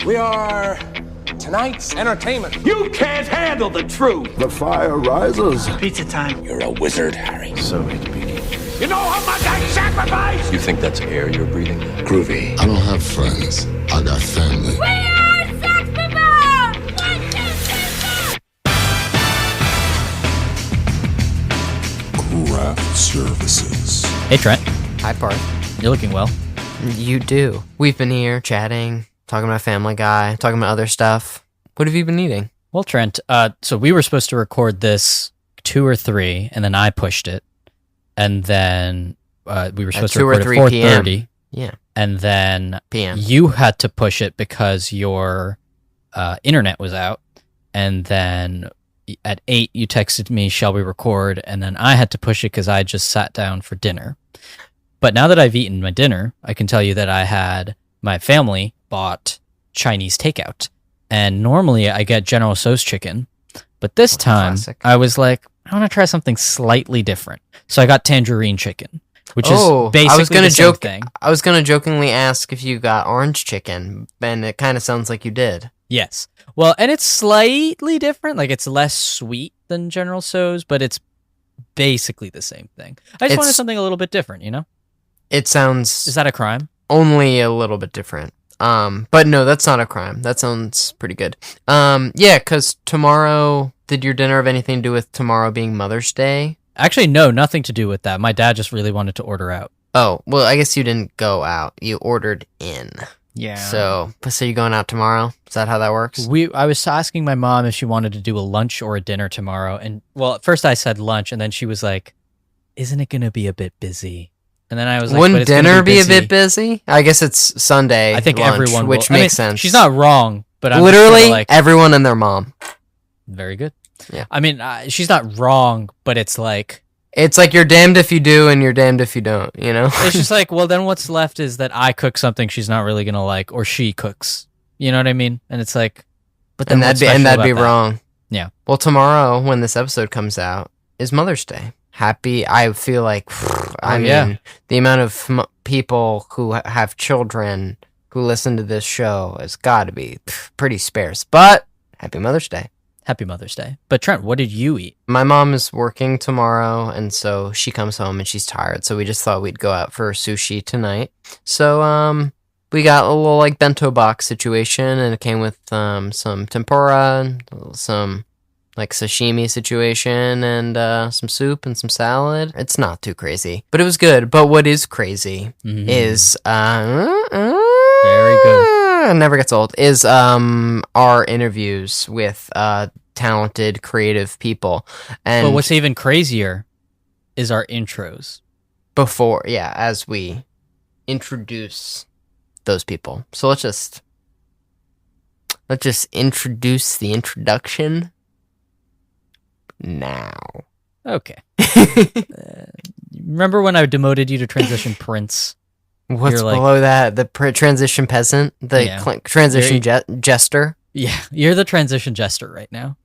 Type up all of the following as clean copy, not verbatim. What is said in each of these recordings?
We are tonight's entertainment. You can't handle the truth. The fire rises. Pizza time. You're a wizard, Harry. So it begins. You know how much I sacrifice? You think that's air you're breathing? Groovy. I don't have friends. I got family. We are Sex People! 1, 2, 3, 4! Craft Services. Hey, Trent. Hi, Parth. You're looking well. You do. We've been here chatting, talking about Family Guy, talking about other stuff. What have you been eating? Well, Trent, so we were supposed to record this 2 or 3, and then I pushed it. And then we were supposed to record at 4:30. Yeah. And then PM. you had to push it because your internet was out. And then at 8, you texted me, shall we record? And then I had to push it because I just sat down for dinner. But now that I've eaten my dinner, I can tell you that my family bought Chinese takeout. And normally I get General Tso's chicken. But this time classic. I was like, I want to try something slightly different. So I got tangerine chicken, which is basically the same thing. I was going to jokingly ask if you got orange chicken, and it kind of sounds like you did. Yes. Well, and it's slightly different. Like, it's less sweet than General Tso's, but it's basically the same thing. I just wanted something a little bit different, you know? It sounds... Is that a crime? Only a little bit different. But no, that's not a crime. That sounds pretty good. Yeah, because tomorrow... Did your dinner have anything to do with tomorrow being Mother's Day? Actually, no, nothing to do with that. My dad just really wanted to order out. Oh, well, I guess you didn't go out. You ordered in. Yeah. So you're going out tomorrow? Is that how that works? I was asking my mom if she wanted to do a lunch or a dinner tomorrow. And, well, at first I said lunch, and then she was like, isn't it going to be a bit busy? And then I was like, wouldn't dinner be a bit busy? I guess it's Sunday. I think lunch, everyone which will. makes sense. She's not wrong, but I'm literally like, everyone and their mom. Very good. Yeah. I mean, she's not wrong, but it's like you're damned if you do and you're damned if you don't, you know? It's just like, well, then what's left is that I cook something she's not really going to like, or she cooks. You know what I mean? And it's like, but then that'd be wrong. Yeah. Well, tomorrow when this episode comes out is Mother's Day. I feel like, the amount of people who have children who listen to this show has got to be pretty sparse. But happy Mother's Day. Happy Mother's Day. But Trent, what did you eat? My mom is working tomorrow, and so she comes home and she's tired. So we just thought we'd go out for sushi tonight. So we got a little like bento box situation, and it came with some tempura, some like sashimi situation, and some soup and some salad. It's not too crazy, but it was good. But what is crazy is very good. Never gets old, is our interviews with talented, creative people. And but what's even crazier is our intros. As we introduce those people. So let's just introduce the introduction now. Okay. Remember when I demoted you to transition prince? What's below that? The transition peasant? The transition jester? Yeah, you're the transition jester right now.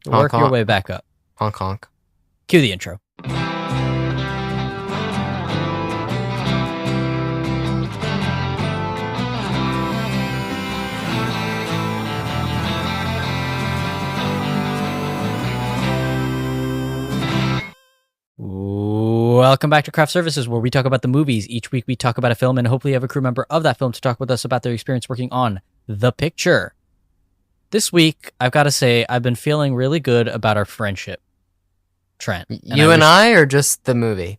Work your way back up. Honk honk. Cue the intro. Welcome back to Craft Services, where we talk about the movies. Each week we talk about a film and hopefully have a crew member of that film to talk with us about their experience working on the picture. This week, I've got to say, I've been feeling really good about our friendship, Trent. You and I, or just the movie?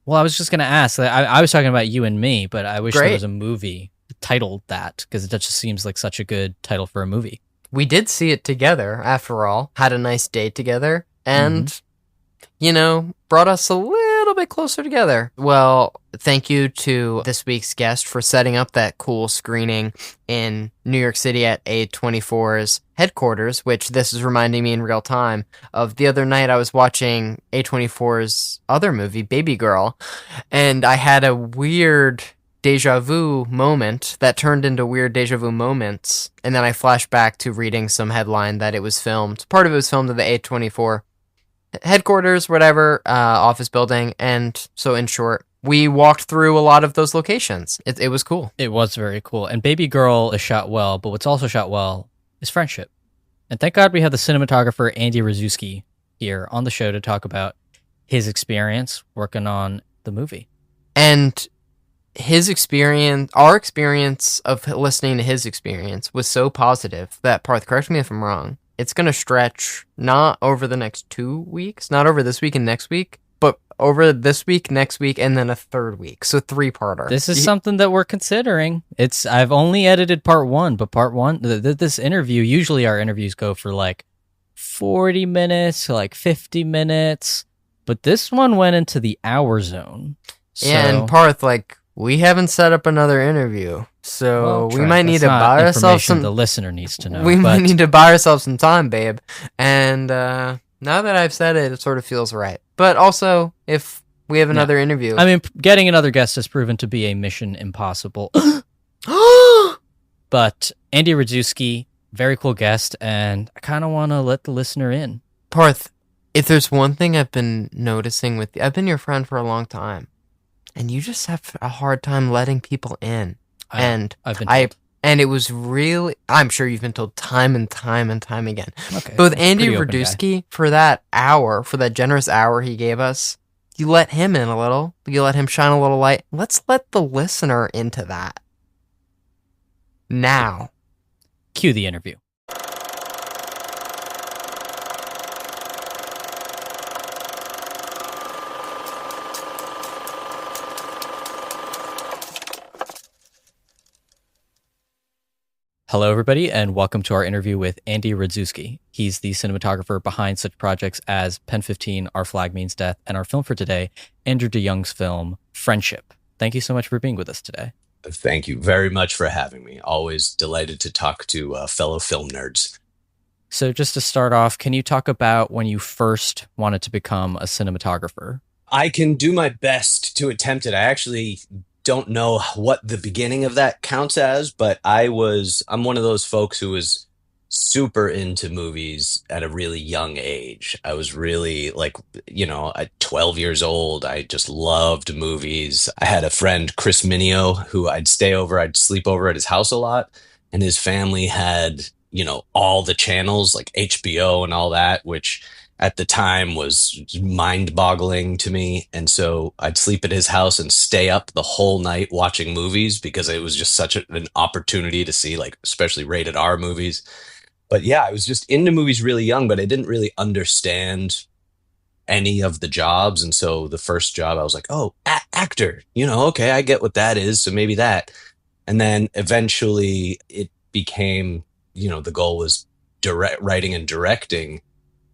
Well, I was just going to ask. I was talking about you and me, but I wish there was a movie titled that, because it just seems like such a good title for a movie. We did see it together, after all. Had a nice day together, and, brought us a little bit closer together. Well, thank you to this week's guest for setting up that cool screening in New York City at A24's headquarters, which this is reminding me in real time of the other night I was watching A24's other movie, Baby Girl, and I had a weird deja vu moment that turned into weird deja vu moments, and then I flashed back to reading some headline that it was filmed. Part of it was filmed at the A24 headquarters, whatever, office building, and so in short, we walked through a lot of those locations. It was cool. It was very cool. And Baby Girl is shot well, but what's also shot well is Friendship. And thank God we have the cinematographer Andy Rydzewski here on the show to talk about his experience working on the movie. And his experience, our experience of listening to his experience was so positive that, Parth, correct me if I'm wrong, it's going to stretch not over the next 2 weeks, not over this week and next week, but over this week, next week, and then a third week. So 3-parter. This is something that we're considering. I've only edited part 1, but part 1, this interview, usually our interviews go for like 40 minutes, like 50 minutes, but this one went into the hour zone. So, and Parth, like, we haven't set up another interview, so we Trent, might need that's to not buy ourselves some. The listener needs to know. We but might need to buy ourselves some time, babe. And now that I've said it, it sort of feels right. But also, if we have another interview, I mean, getting another guest has proven to be a mission impossible. But Andy Rydzewski, very cool guest, and I kind of want to let the listener in. Parth, if there's one thing I've been noticing with you, I've been your friend for a long time, and you just have a hard time letting people in. I've been told. And it was really, I'm sure you've been told time and time and time again. Okay, but with Andy pretty open Rydzewski, for that hour, for that generous hour he gave us, you let him in a little. You let him shine a little light. Let's let the listener into that. Now. Cue the interview. Hello, everybody, and welcome to our interview with Andy Rydzewski. He's the cinematographer behind such projects as Pen 15, Our Flag Means Death, and our film for today, Andrew DeYoung's film, Friendship. Thank you so much for being with us today. Thank you very much for having me. Always delighted to talk to fellow film nerds. So just to start off, can you talk about when you first wanted to become a cinematographer? I can do my best to attempt it. I actually don't know what the beginning of that counts as, but I'm one of those folks who was super into movies at a really young age. I was really at 12 years old, I just loved movies. I had a friend, Chris Minio, who I'd sleep over at his house a lot. And his family had, all the channels like HBO and all that, which at the time was mind-boggling to me. And so I'd sleep at his house and stay up the whole night watching movies because it was just such an opportunity to see, especially rated R movies. But yeah, I was just into movies really young, but I didn't really understand any of the jobs. And so the first job I was like, oh, actor, okay, I get what that is. So maybe that. And then eventually it became, the goal was writing and directing.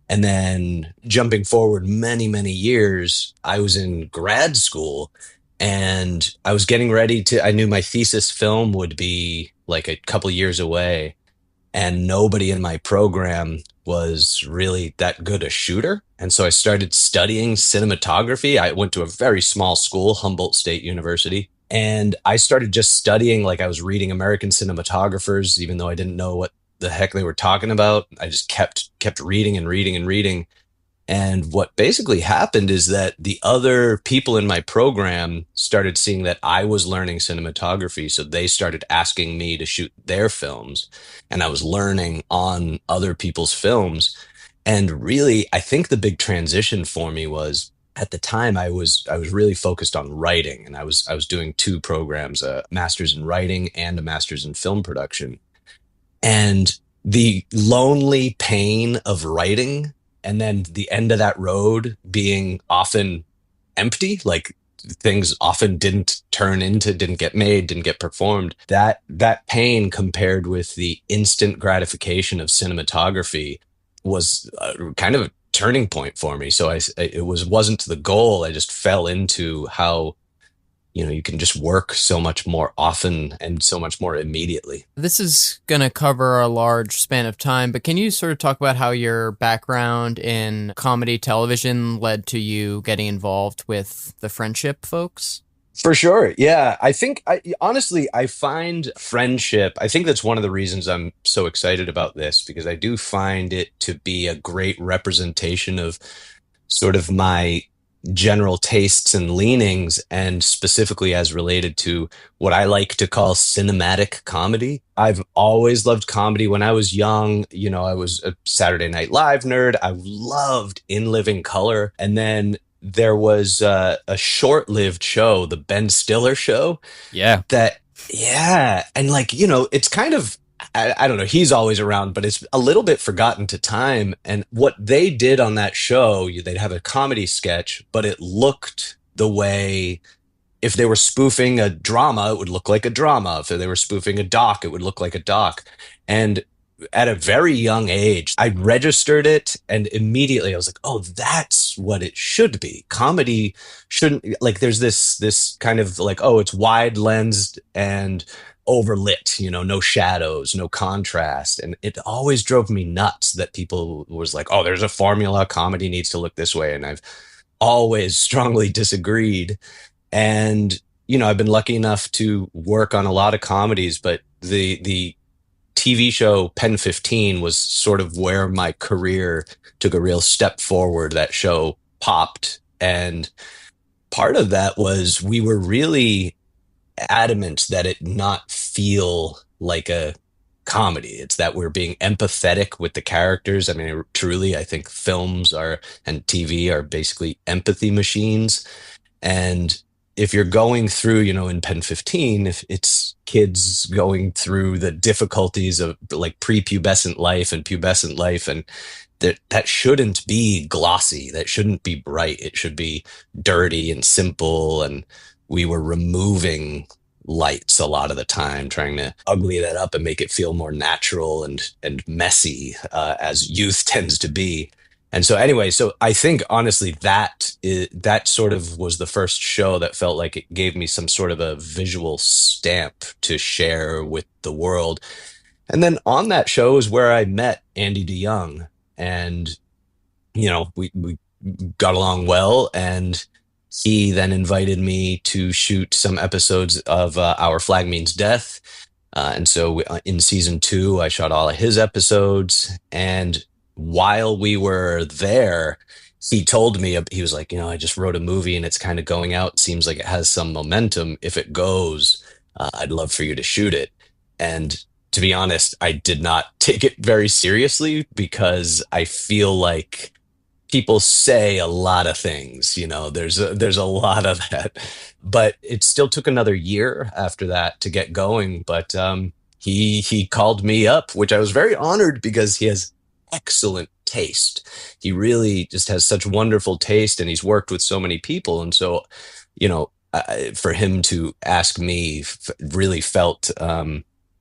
And then jumping forward many, many years, I was in grad school and I was getting ready I knew my thesis film would be like a couple years away, and nobody in my program was really that good a shooter. And so I started studying cinematography. I went to a very small school, Humboldt State University, and I started just studying, I was reading American cinematographers, even though I didn't know what the heck they were talking about. I just kept reading and reading and reading. And what basically happened is that the other people in my program started seeing that I was learning cinematography. So they started asking me to shoot their films, and I was learning on other people's films. And really, I think the big transition for me was, at the time I was really focused on writing, and I was doing 2 programs, a master's in writing and a master's in film production. And the lonely pain of writing, and then the end of that road being often empty, things often didn't get made, didn't get performed. That pain compared with the instant gratification of cinematography was kind of a turning point for me. So it wasn't the goal. I just fell into how you can just work so much more often and so much more immediately. This is going to cover a large span of time, but can you sort of talk about how your background in comedy television led to you getting involved with the Friendship folks? For sure. Yeah. I think honestly, I find Friendship, I think that's one of the reasons I'm so excited about this, because I do find it to be a great representation of sort of my general tastes and leanings, and specifically as related to what I like to call cinematic comedy. I've always loved comedy. When I was young, I was a Saturday Night Live nerd. I loved In Living Color. And then there was a short-lived show, the Ben Stiller show. Yeah. And it's kind of, I don't know, he's always around, but it's a little bit forgotten to time. And what they did on that show, they'd have a comedy sketch, but it looked the way, if they were spoofing a drama, it would look like a drama. If they were spoofing a doc, it would look like a doc. And at a very young age, I registered it, and immediately I was like, oh, that's what it should be. Comedy shouldn't, like, there's this kind of like, oh, it's wide lensed and overlit, no shadows, no contrast. And it always drove me nuts that people was like, oh, there's a formula, comedy needs to look this way. And I've always strongly disagreed. And, I've been lucky enough to work on a lot of comedies, but the TV show Pen 15 was sort of where my career took a real step forward. That show popped. And part of that was we were really adamant that it not feel like a comedy. It's that we're being empathetic with the characters. I mean, truly, I think films and TV are basically empathy machines. And if you're going through, in Pen 15, if it's kids going through the difficulties of like prepubescent life and pubescent life, and that shouldn't be glossy, that shouldn't be bright, it should be dirty and simple. And we were removing lights a lot of the time, trying to ugly that up and make it feel more natural and messy, as youth tends to be. And so anyway, so I think honestly that sort of was the first show that felt like it gave me some sort of a visual stamp to share with the world. And then on that show is where I met Andy DeYoung, and we got along well, and he then invited me to shoot some episodes of Our Flag Means Death. And so in season 2, I shot all of his episodes. And while we were there, he told me, he was like, I just wrote a movie and it's kind of going out. Seems like it has some momentum. If it goes, I'd love for you to shoot it. And to be honest, I did not take it very seriously, because I feel like people say a lot of things, there's a lot of that, but it still took another year after that to get going. But he called me up, which I was very honored, because he has excellent taste. He really just has such wonderful taste, and he's worked with so many people. And so, for him to ask me really felt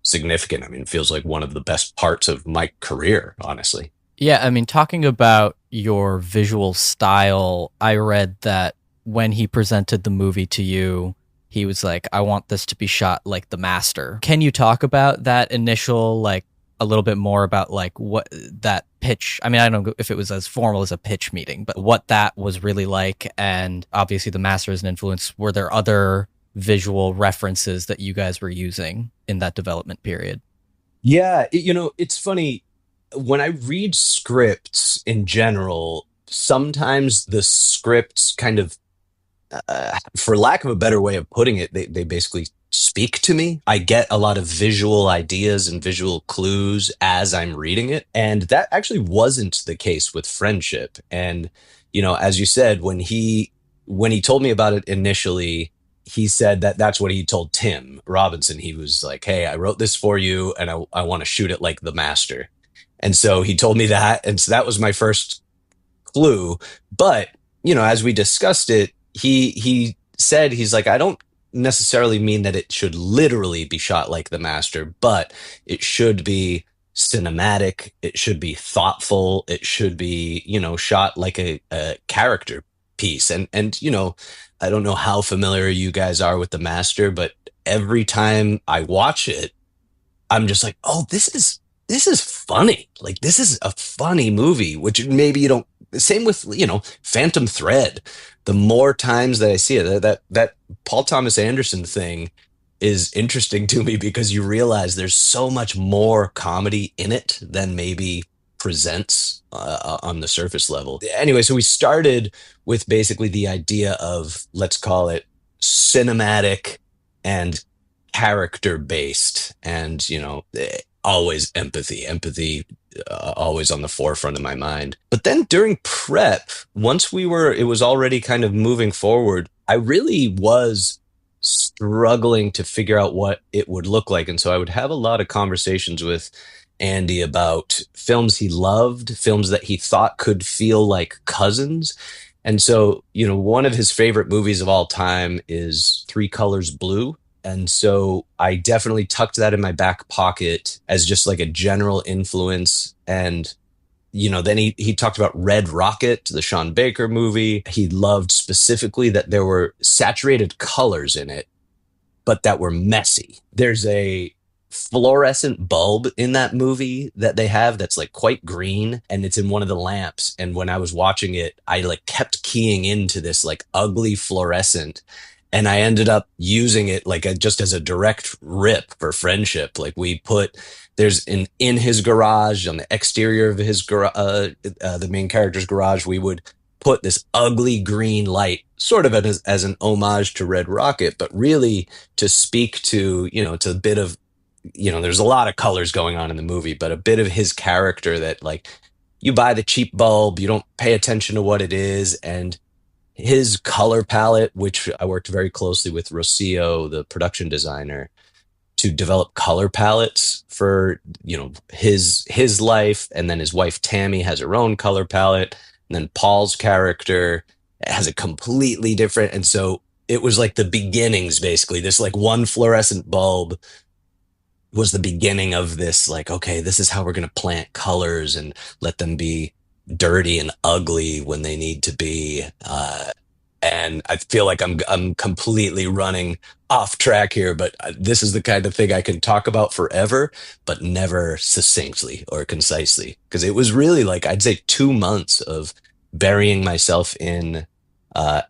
significant. I mean, it feels like one of the best parts of my career, honestly. Yeah, I mean, talking about your visual style, I read that when he presented the movie to you, he was like, I want this to be shot like The Master. Can you talk about that initial, like, a little bit more about, like, what that pitch, I mean, I don't know if it was as formal as a pitch meeting, but what that was really like? And obviously The Master is an influence. Were there other visual references that you guys were using in that development period? Yeah, it's funny. When I read scripts in general, sometimes the scripts kind of, for lack of a better way of putting it, they basically speak to me. I get a lot of visual ideas and visual clues as I'm reading it. And that actually wasn't the case with Friendship. And, as you said, when he told me about it initially, he said that's what he told Tim Robinson. He was like, hey, I wrote this for you, and I want to shoot it like The Master. And so he told me that. And so that was my first clue. But, as we discussed it, he said, he's like, I don't necessarily mean that it should literally be shot like The Master, but it should be cinematic. It should be thoughtful. It should be, shot like a character piece. And, I don't know how familiar you guys are with The Master, but every time I watch it, I'm just like, oh, this is funny. Like, this is a funny movie, which maybe you don't, same with, Phantom Thread. The more times that I see it, that Paul Thomas Anderson thing is interesting to me, because you realize there's so much more comedy in it than maybe presents on the surface level. Anyway, so we started with basically the idea of, let's call it cinematic and character based, and always empathy always on the forefront of my mind. But then during prep, once it was already kind of moving forward, I really was struggling to figure out what it would look like. And so I would have a lot of conversations with Andy about films he loved, films that he thought could feel like cousins. And so, one of his favorite movies of all time is Three Colors Blue. And so I definitely tucked that in my back pocket as just like a general influence. And, then he talked about Red Rocket, the Sean Baker movie. He loved specifically that there were saturated colors in it, but that were messy. There's a fluorescent bulb in that movie that they have that's like quite green, and it's in one of the lamps. And when I was watching it, I like kept keying into this like ugly fluorescent. And I ended up using it like just as a direct rip for friendship. Like there's in his garage, on the exterior of his garage, the main character's garage, we would put this ugly green light sort of as an homage to Red Rocket, but really to speak to, it's a bit of, there's a lot of colors going on in the movie, but a bit of his character that like you buy the cheap bulb, you don't pay attention to what it is. And his color palette, which I worked very closely with Rocio, the production designer, to develop color palettes for, his life. And then his wife, Tammy, has her own color palette. And then Paul's character has a completely different. And so it was like the beginnings, basically. This like one fluorescent bulb was the beginning of this, like, okay, this is how we're going to plant colors and let them be dirty and ugly when they need to be. And I feel like I'm completely running off track here, but this is the kind of thing I can talk about forever, but never succinctly or concisely. Because it was really like, I'd say 2 months of burying myself in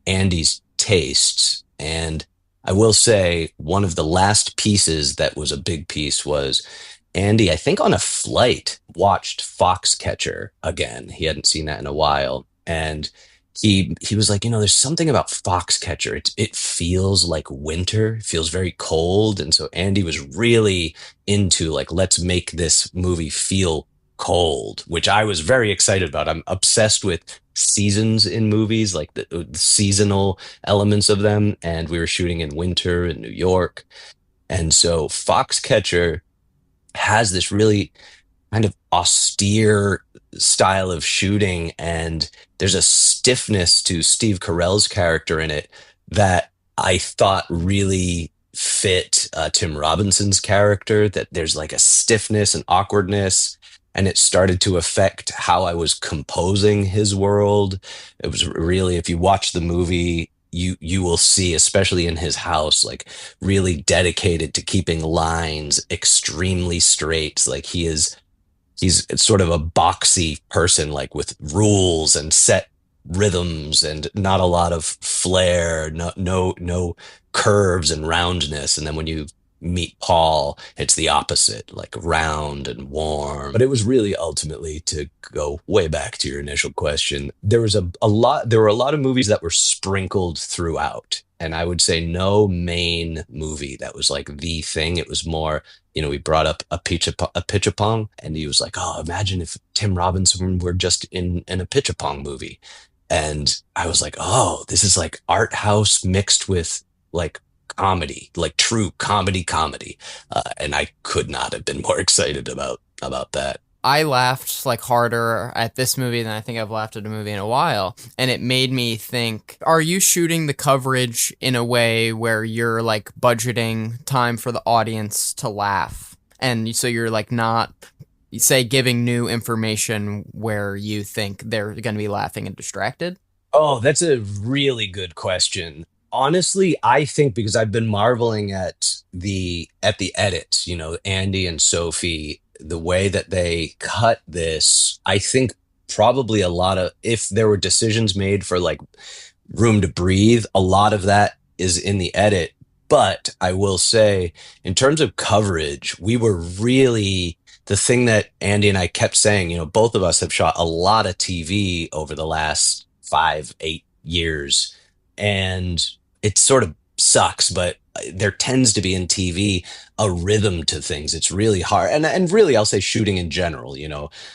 Andy's tastes. And I will say one of the last pieces that was a big piece was Andy, I think on a flight, watched Foxcatcher again. He hadn't seen that in a while. And he was like, there's something about Foxcatcher. It feels like winter. It feels very cold. And so Andy was really into like, let's make this movie feel cold, which I was very excited about. I'm obsessed with seasons in movies, like the seasonal elements of them. And we were shooting in winter in New York. And so Foxcatcher has this really kind of austere style of shooting, and there's a stiffness to Steve Carell's character in it that I thought really fit Tim Robinson's character, that there's like a stiffness and awkwardness, and it started to affect how I was composing his world. It was really, if you watch the movie, you will see, especially in his house, like really dedicated to keeping lines extremely straight. Like he's sort of a boxy person, like with rules and set rhythms and not a lot of flair, no curves and roundness. And then when you meet Paul, it's the opposite, like round and warm. But it was really ultimately, to go way back to your initial question, there were a lot of movies that were sprinkled throughout. And I would say no main movie that was like the thing. It was more, we brought up a pitch-a-pong, and he was like, oh, imagine if Tim Robinson were just in a pitch-a-pong movie. And I was like, oh, this is like art house mixed with like comedy, like true comedy. And I could not have been more excited about that. I laughed like harder at this movie than I think I've laughed at a movie in a while. And it made me think, are you shooting the coverage in a way where you're like budgeting time for the audience to laugh? And so you're like not, say, giving new information where you think they're going to be laughing and distracted? Oh, that's a really good question. Honestly, I think because I've been marveling at the edit, Andy and Sophie, the way that they cut this, I think probably a lot of, if there were decisions made for like room to breathe, a lot of that is in the edit. But I will say, in terms of coverage, we were really the thing that Andy and I kept saying, both of us have shot a lot of TV over the last 5-8 years, and it sort of sucks, but there tends to be in TV a rhythm to things. It's really hard. And really, I'll say shooting in general,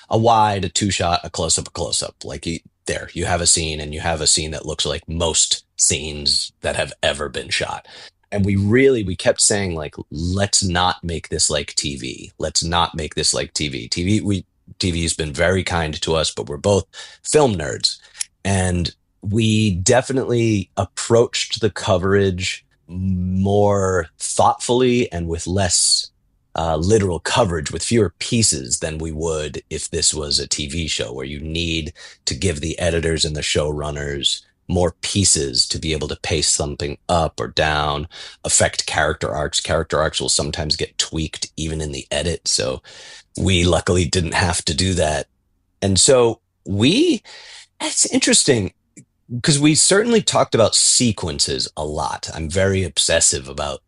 a wide, a two shot, a close up, a close up. Like you have a scene, and you have a scene that looks like most scenes that have ever been shot. And we kept saying, like, let's not make this like TV. Let's not make this like TV. TV has been very kind to us, but we're both film nerds. And we definitely approached the coverage more thoughtfully and with less literal coverage, with fewer pieces than we would if this was a TV show, where you need to give the editors and the showrunners more pieces to be able to pace something up or down, affect character arcs. Character arcs will sometimes get tweaked even in the edit. So we luckily didn't have to do that. And so it's interesting, because we certainly talked about sequences a lot. I'm very obsessive about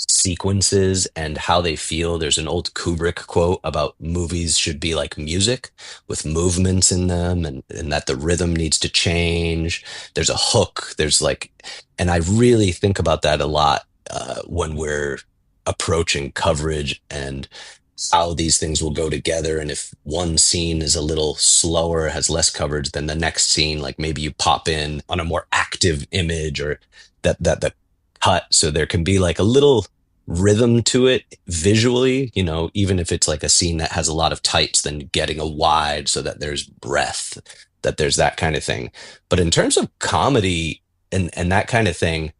sequences and how they feel. There's an old Kubrick quote about movies should be like music with movements in them, and that the rhythm needs to change. There's a hook. And I really think about that a lot when we're approaching coverage and how these things will go together. And if one scene is a little slower, has less coverage than the next scene, like maybe you pop in on a more active image, or that the cut, so there can be like a little rhythm to it visually, even if it's like a scene that has a lot of tights, then getting a wide so that there's breath, that there's that kind of thing. But in terms of comedy and that kind of thing,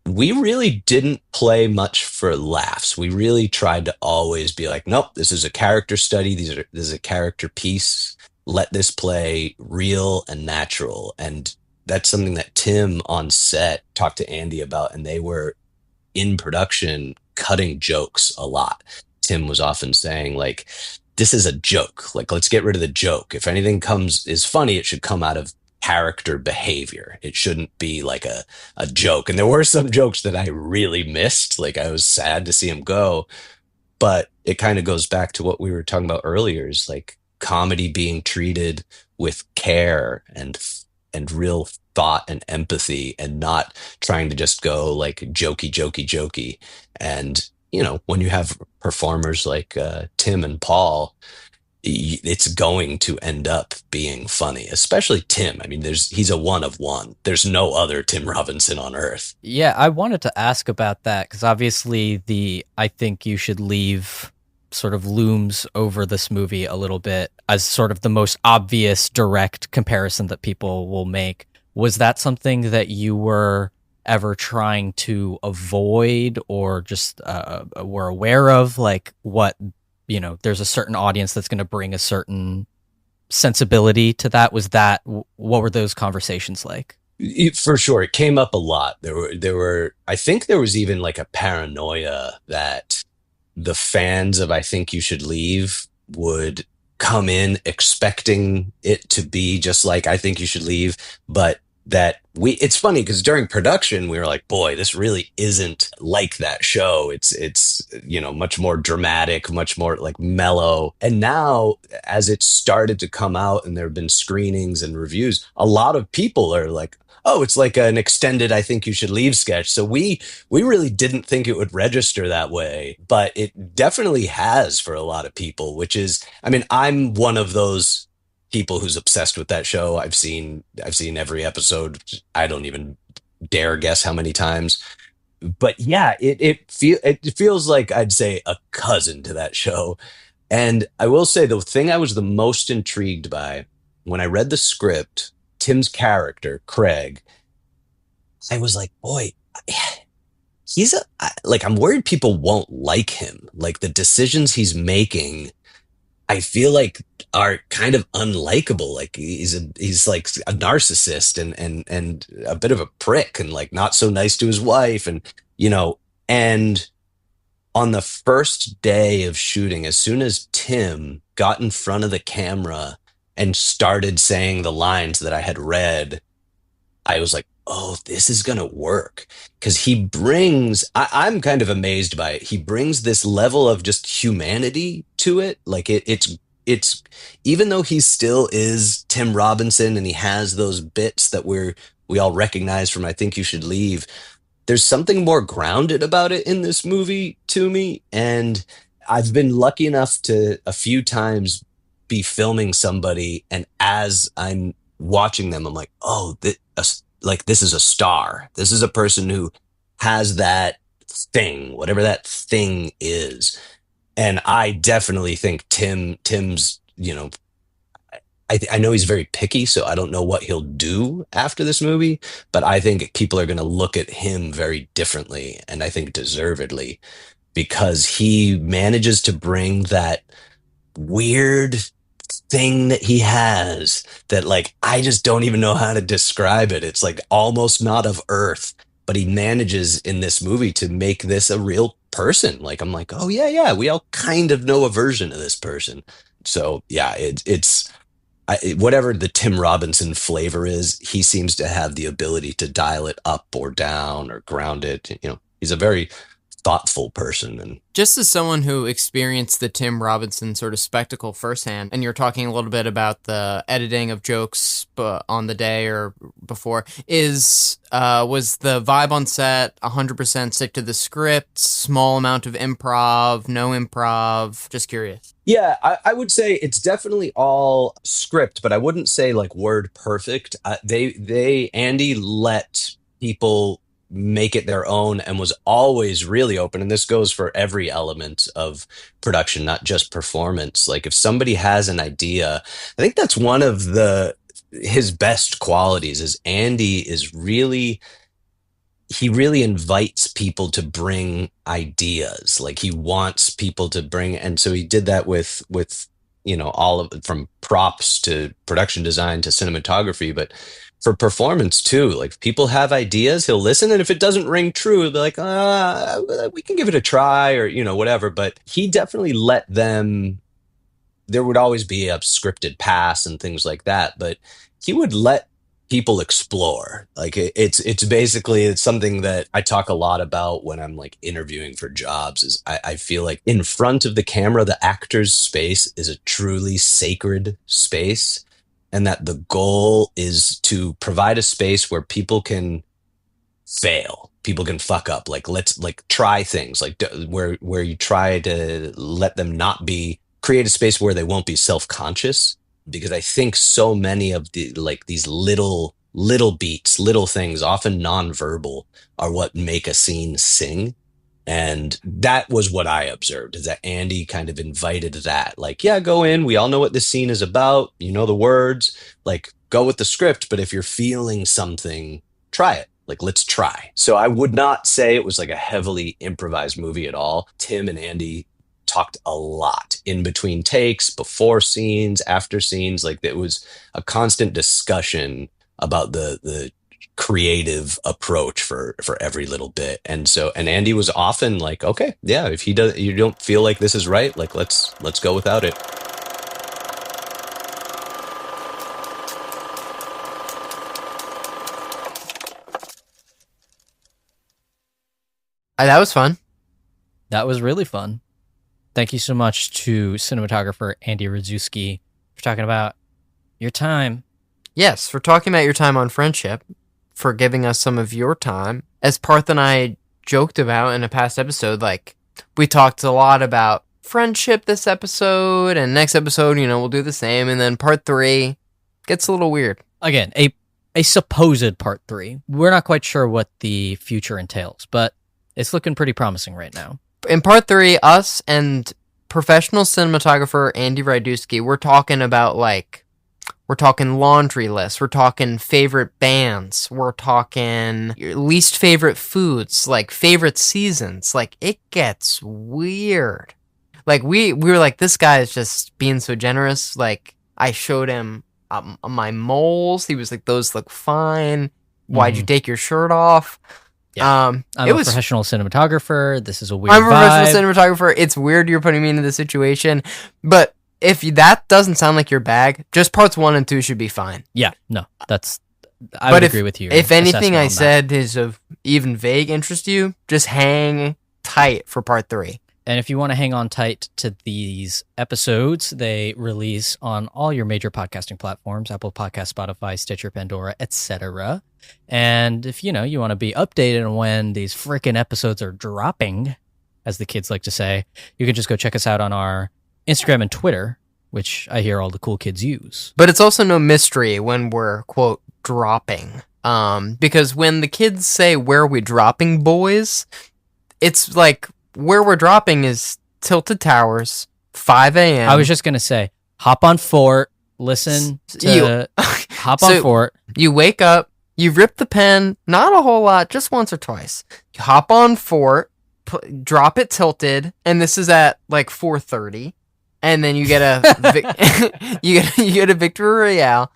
we really didn't play much for laughs. We really tried to always be like, nope, this is a character study. This is a character piece. Let this play real and natural. And that's something that Tim on set talked to Andy about, and they were in production cutting jokes a lot. Tim was often saying, like, this is a joke. Like, let's get rid of the joke. If anything is funny, it should come out of character behavior. It shouldn't be like a joke. And there were some jokes that I really missed. Like, I was sad to see him go, but it kind of goes back to what we were talking about earlier, is like comedy being treated with care and real thought and empathy, and not trying to just go like jokey. And, when you have performers like Tim and Paul, it's going to end up being funny, especially Tim. I mean, he's a one of one. There's no other Tim Robinson on earth. Yeah, I wanted to ask about that, because obviously I think you should leave sort of looms over this movie a little bit as sort of the most obvious direct comparison that people will make. Was that something that you were ever trying to avoid, or just were aware of, like, what, there's a certain audience that's going to bring a certain sensibility to that? What were those conversations like? For sure. It came up a lot. There were, I think there was even like a paranoia that the fans of I Think You Should Leave would come in expecting it to be just like I Think You Should Leave, but it's funny because during production we were like, boy, this really isn't like that show. It's much more dramatic, much more like mellow. And now, as it started to come out and there have been screenings and reviews, a lot of people are like, oh, it's like an extended I Think You Should Leave sketch. So we really didn't think it would register that way, but it definitely has for a lot of people, which is, I mean, I'm one of those people who's obsessed with that show. I've seen every episode. I don't even dare guess how many times. But yeah, it feels like, I'd say, a cousin to that show. And I will say, the thing I was the most intrigued by when I read the script, Tim's character, Craig, I was like, boy, I'm worried people won't like him. Like, the decisions he's making, I feel like, are kind of unlikable. Like, he's like a narcissist and a bit of a prick, and like not so nice to his wife, and and on the first day of shooting, as soon as Tim got in front of the camera and started saying the lines that I had read, I was like, oh, this is going to work. Because he brings, I'm kind of amazed by it. He brings this level of just humanity to it. Like it's, even though he still is Tim Robinson and he has those bits that we all recognize from I Think You Should Leave, there's something more grounded about it in this movie to me. And I've been lucky enough to a few times be filming somebody, and as I'm watching them, I'm like, oh, like this is a star. This is a person who has that thing, whatever that thing is. And I definitely think Tim's, I know he's very picky, so I don't know what he'll do after this movie, but I think people are going to look at him very differently, and I think deservedly, because he manages to bring that weird thing that he has that, like, I just don't even know how to describe it. It's like almost not of Earth, but he manages in this movie to make this a real person. Like, I'm like, oh yeah, we all kind of know a version of this person. So yeah, whatever the Tim Robinson flavor is, he seems to have the ability to dial it up or down or ground it. He's a very thoughtful person. And just as someone who experienced the Tim Robinson sort of spectacle firsthand, and you're talking a little bit about the editing of jokes on the day or before, was the vibe on set 100% stick to the script, small amount of improv, no improv? Just curious. Yeah, I would say it's definitely all script, but I wouldn't say like word perfect. Andy let people make it their own and was always really open. And this goes for every element of production, not just performance. Like if somebody has an idea, I think that's one of his best qualities is Andy is he really invites people to bring ideas. Like he wants people to bring, and so he did that with all of it, from props to production design to cinematography, but for performance too. Like if people have ideas, he'll listen, and if it doesn't ring true, he'll be like, we can give it a try, or whatever. But he definitely let them. There would always be a scripted pass and things like that, but he would let people explore. Like it's basically something that I talk a lot about when I'm like interviewing for jobs. Is I feel like in front of the camera, the actor's space is a truly sacred space. And that the goal is to provide a space where people can fail, people can fuck up. Like let's try things, like where you try to let them create a space where they won't be self-conscious. Because I think so many of these little beats, little things, often nonverbal, are what make a scene sing. And that was what I observed, is that Andy kind of invited that. Like, yeah, go in. We all know what this scene is about. You know the words. Like, go with the script. But if you're feeling something, try it. Like, let's try. So I would not say it was like a heavily improvised movie at all. Tim and Andy talked a lot in between takes, before scenes, after scenes. Like, it was a constant discussion about the creative approach for every little bit. And Andy was often like, okay, yeah, if you don't feel like this is right, like let's go without it. That was fun. That was really fun. Thank you so much to cinematographer Andy Rydzewski for talking about your time. Yes, for talking about your time on Friendship, for giving us some of your time. As Parth and I joked about in a past episode, like, we talked a lot about friendship this episode, and next episode, we'll do the same, and then part 3 gets a little weird. Again, a supposed part 3. We're not quite sure what the future entails, but it's looking pretty promising right now. In part 3, us and professional cinematographer Andy Rydzewski, we're talking about, we're talking laundry lists, we're talking favorite bands, we're talking your least favorite foods, like favorite seasons. Like, it gets weird. Like, we were like, this guy is just being so generous. Like, I showed him my moles. He was like, those look fine. Why'd you take your shirt off? Yeah. I'm a professional cinematographer. This is a weird I'm a vibe. professional cinematographer. It's weird you're putting me into this situation, but if that doesn't sound like your bag, just parts 1 and 2 should be fine. Yeah, no, that's I would agree with you. If anything assessment I on that. said is of even vague interest to you, just hang tight for part 3. And if you want to hang on tight to these episodes, they release on all your major podcasting platforms, Apple Podcast, Spotify, Stitcher, Pandora, etc. And if you want to be updated on when these freaking episodes are dropping, as the kids like to say, you can just go check us out on our Instagram and Twitter, which I hear all the cool kids use. But it's also no mystery when we're, quote, dropping. Because when the kids say, "Where are we dropping, boys?" It's like, where we're dropping is Tilted Towers, 5 a.m. I was just going to say, hop on Fort, listen to Hop on Fort. You wake up, you rip the pen, not a whole lot, just once or twice. You hop on Fort, drop it tilted, and this is at like 4:30, and then you get a you get a Victory Royale,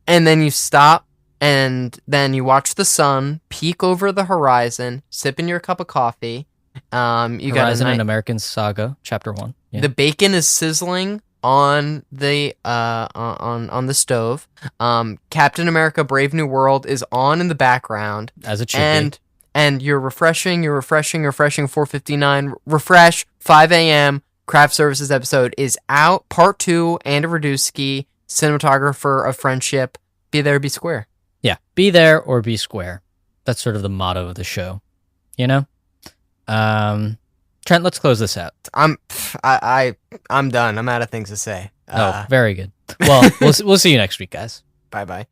and then you stop, and then you watch the sun peek over the horizon, sipping your cup of coffee. You Horizon and American Saga, Chapter 1. Yeah. The bacon is sizzling on the on the stove. Captain America: Brave New World is on in the background, as it should be. And you're refreshing. 4:59. Refresh. 5 a.m. Craft Services episode is out. Part 2. And Rydzewski, Cinematographer of Friendship. Be there, be square. Yeah, be there or be square. That's sort of the motto of the show. Trent, let's close this out. I'm done. I'm out of things to say. Very good. Well, we'll see you next week, guys. Bye bye.